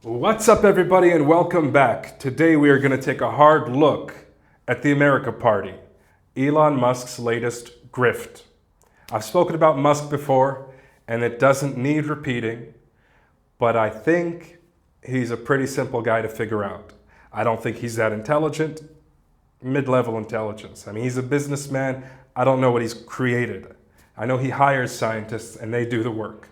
What's up, everybody, and welcome back. Today we are going to take a hard look at the America Party, Elon Musk's latest grift. I've spoken about Musk before, and it doesn't need repeating, but I think he's a pretty simple guy to figure out. I don't think he's that intelligent, mid-level intelligence. I mean, he's a businessman. I don't know what he's created. I know he hires scientists, and they do the work.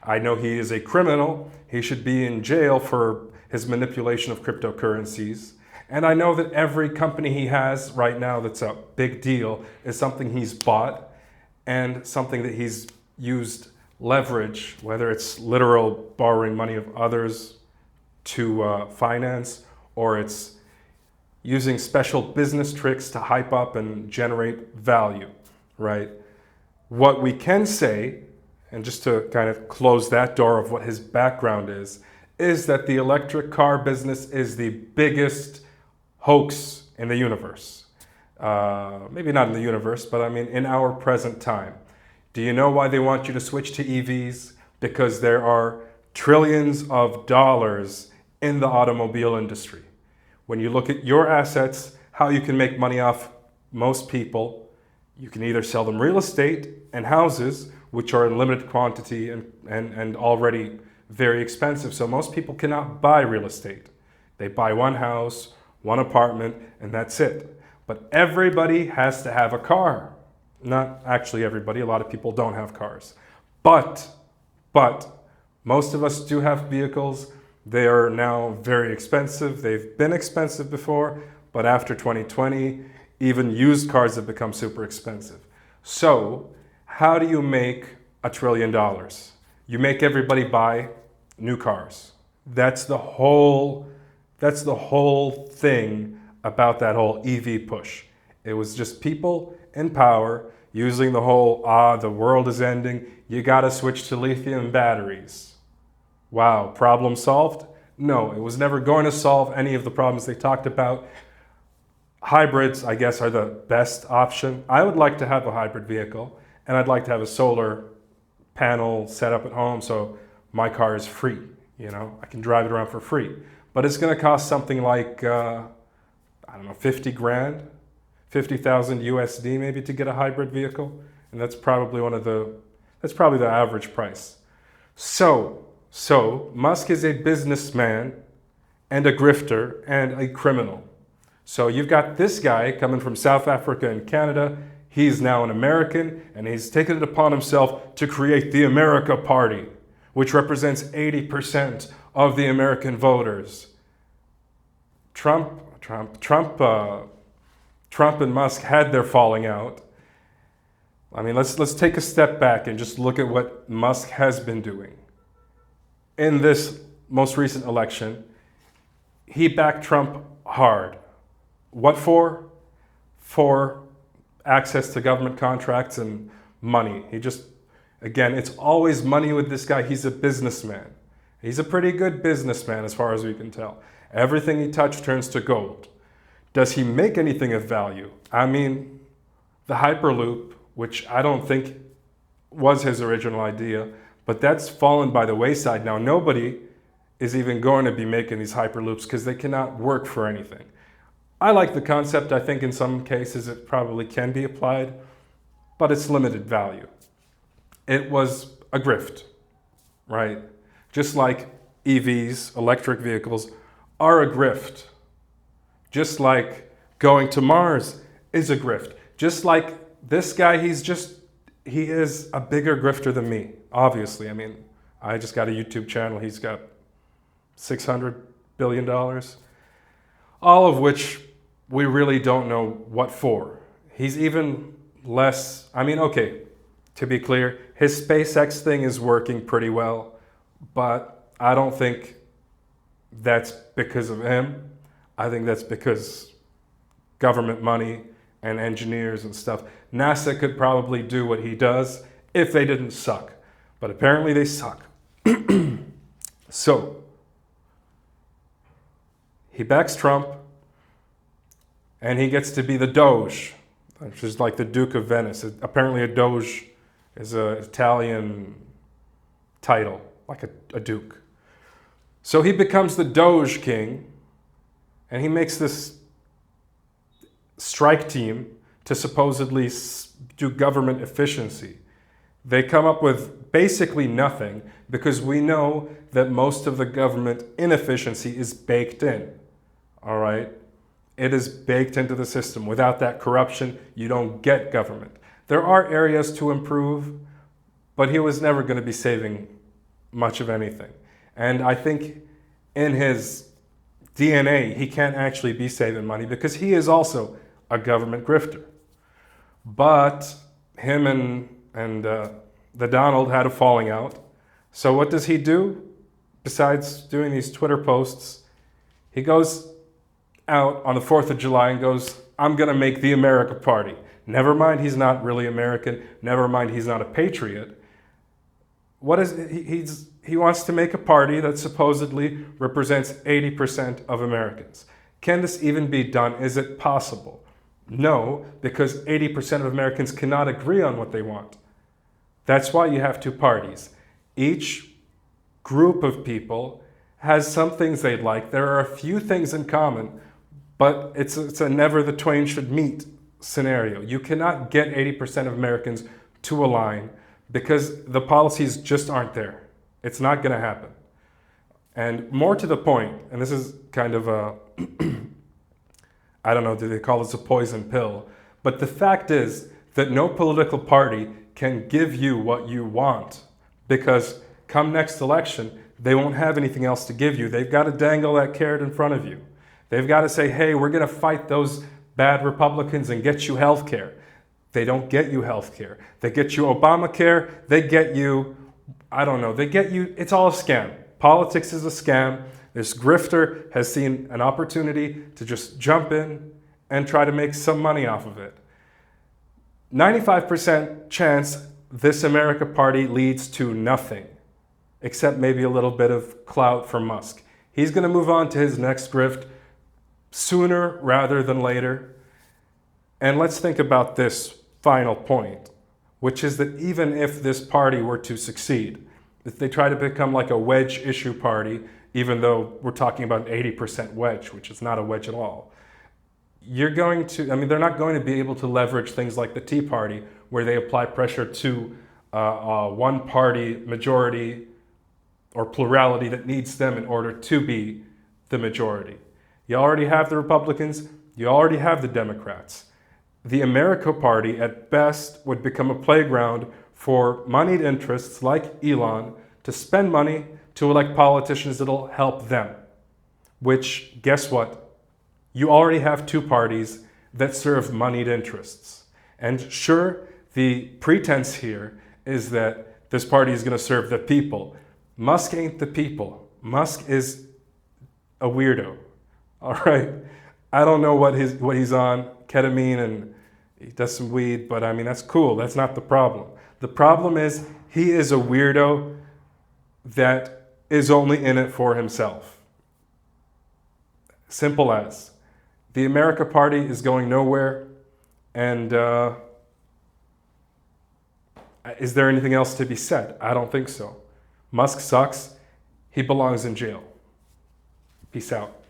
I know he is a criminal. He should be in jail for his manipulation of cryptocurrencies. And I know that every company he has right now that's a big deal is something he's bought and something that he's used leverage, whether it's literal borrowing money of others to finance, or it's using special business tricks to hype up and generate value, right? What we can say, and just to kind of close that door of what his background is that the electric car business is the biggest hoax in the universe. Maybe not in the universe, but I mean in our present time. Do you know why they want you to switch to EVs? Because there are trillions of dollars in the automobile industry. When you look at your assets, how you can make money off most people, you can either sell them real estate and houses, which are in limited quantity and already very expensive. So most people cannot buy real estate. They buy one house, one apartment, and that's it. But everybody has to have a car. Not actually everybody, a lot of people don't have cars. But most of us do have vehicles. They are now very expensive. They've been expensive before, but after 2020, even used cars have become super expensive. So how do you make $1 trillion? You make everybody buy new cars. That's the whole thing about that whole EV push. It was just people in power using the whole, the world is ending, you gotta switch to lithium batteries. Wow, problem solved? No, it was never going to solve any of the problems they talked about. Hybrids, I guess, are the best option. I would like to have a hybrid vehicle, and I'd like to have a solar panel set up at home so my car is free. You know, I can drive it around for free. But it's going to cost something like, 50 grand, 50,000 USD maybe to get a hybrid vehicle. And that's probably the average price. So Musk is a businessman and a grifter and a criminal. So you've got this guy coming from South Africa and Canada. He's now an American, and he's taken it upon himself to create the America Party, which represents 80% of the American voters. Trump and Musk had their falling out. I mean, let's take a step back and just look at what Musk has been doing. In this most recent election, he backed Trump hard. What for? For access to government contracts and money. Again, it's always money with this guy. He's a businessman. He's a pretty good businessman as far as we can tell. Everything he touched turns to gold. Does he make anything of value? I mean, the Hyperloop, which I don't think was his original idea, but that's fallen by the wayside now. Nobody is even going to be making these Hyperloops because they cannot work for anything. I like the concept. I think in some cases it probably can be applied, but it's limited value. It was a grift, right? Just like EVs, electric vehicles, are a grift. Just like going to Mars is a grift. Just like this guy, he is a bigger grifter than me, obviously. I mean, I just got a YouTube channel. He's got $600 billion. All of which we really don't know what for. He's even less, okay, to be clear, his SpaceX thing is working pretty well, but I don't think that's because of him. I think that's because government money and engineers and stuff. NASA could probably do what he does if they didn't suck, but apparently they suck. So, he backs Trump, and he gets to be the Doge, which is like the Duke of Venice. Apparently a Doge is an Italian title, like a duke. So he becomes the Doge King, and he makes this strike team to supposedly do government efficiency. They come up with basically nothing because we know that most of the government inefficiency is baked in. All right? It is baked into the system. Without that corruption, you don't get government. There are areas to improve, but he was never going to be saving much of anything. And I think in his DNA, he can't actually be saving money because he is also a government grifter. But him and the Donald had a falling out. So what does he do? Besides doing these Twitter posts, he goes out on the 4th of July and goes, I'm going to make the America Party. Never mind he's not really American. Never mind he's not a patriot. What is he wants to make a party that supposedly represents 80% of Americans. Can this even be done? Is it possible? No, because 80% of Americans cannot agree on what they want. That's why you have two parties. Each group of people has some things they'd like. There are a few things in common, but it's a never the twain should meet scenario. You cannot get 80% of Americans to align because the policies just aren't there. It's not going to happen. And more to the point, and this is kind of a, I don't know, do they call this a poison pill? But the fact is that no political party can give you what you want because come next election, they won't have anything else to give you. They've got to dangle that carrot in front of you. They've got to say, hey, we're going to fight those bad Republicans and get you health care. They don't get you health care. They get you Obamacare. They get you, I don't know, they get you, it's all a scam. Politics is a scam. This grifter has seen an opportunity to just jump in and try to make some money off of it. 95% chance this America Party leads to nothing, except maybe a little bit of clout for Musk. He's going to move on to his next grift sooner rather than later. And let's think about this final point, which is that even if this party were to succeed, if they try to become like a wedge issue party, even though we're talking about an 80% wedge, which is not a wedge at all, they're not going to be able to leverage things like the Tea Party, where they apply pressure to one party majority or plurality that needs them in order to be the majority. You already have the Republicans, you already have the Democrats. The America Party, at best, would become a playground for moneyed interests like Elon to spend money to elect politicians that'll help them. Which, guess what? You already have two parties that serve moneyed interests. And sure, the pretense here is that this party is going to serve the people. Musk ain't the people. Musk is a weirdo. All right? I don't know what he's on, ketamine, and he does some weed, but I mean, that's cool. That's not the problem. The problem is he is a weirdo that is only in it for himself. Simple as. The America Party is going nowhere, and is there anything else to be said? I don't think so. Musk sucks. He belongs in jail. Peace out.